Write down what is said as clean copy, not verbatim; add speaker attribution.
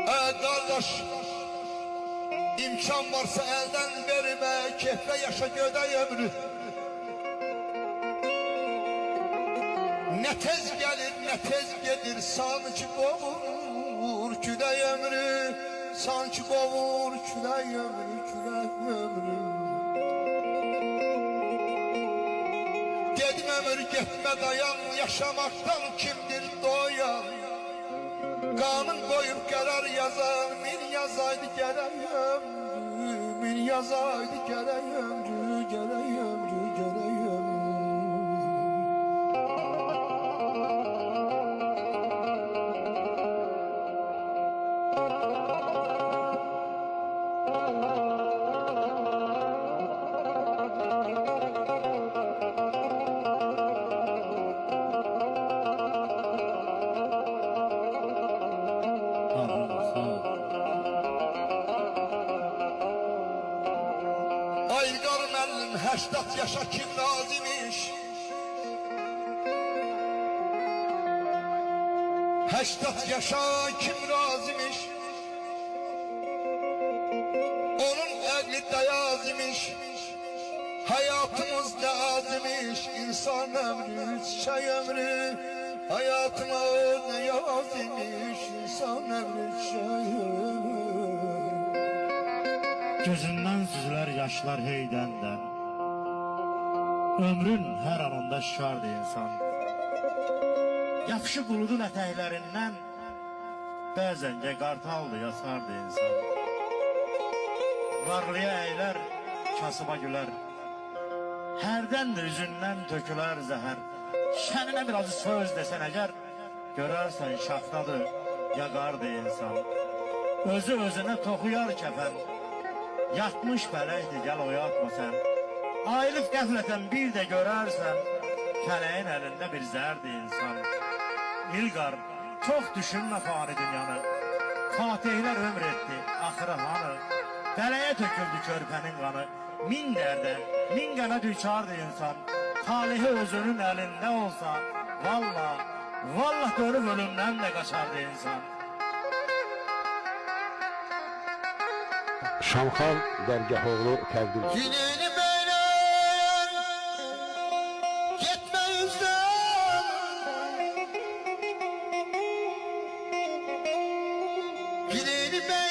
Speaker 1: Kardeş, imkan varsa elden verme, keyfe yaşa gödey ömrü. Ne tez gelir ne tez gelir, sanki kovur küley ömrü. Sanki kovur küley ömrü, küley ömrü. Dedim ömür gitme dayan, yaşamaktan kimdir doyan? Kanun koyup karar yazar, min yazaydı gerek ömrü, min yazaydı gerek ömrü, gerek ömrü, gerek ömrü. Aygar müəllim 80 yaşa kim razimiş? 80 yaşa kim razimiş? Onun əqli dayaz imiş. Hayatımız lazimiş. İnsan ömrü, çiçek ömrü. Hayatımız ne yaz imiş. İnsan ömrü, çiçek ömrü.
Speaker 2: Gözündən süzülər yaşlar heydəndən. Ömrün hər anında şardı insan. Yapışı buludun ətəklərindən, bəzəncə qartaldı yasardı insan. Varlıya əylər, kasıba gülər. Hərdən də üzündən tökülər zəhər. Şəninə bir acı söz desən əgər, görərsən şaxtadır, yaqardı insan. Özü özünə toxuyar kəfən. Yatmış fələkdir, gəl oyatma sən. Ayılıb qəflətən bir də görərsən, kələyin əlində bir zərdi insan. İlqar, çox düşünmə fani dünyanı. Fatihlər ömr etdi, axırı hanı. Dələyə töküldü körpənin qanı. Min dərdə, min qana düçardı insan. Talihi özünün əlində olsa, vallah dönüb ölümdən də qaçardı insan.
Speaker 3: Şamxan Dərgahoğlu təqdim.
Speaker 1: Gününü beğen, gitme yüzden. Gününü beğen.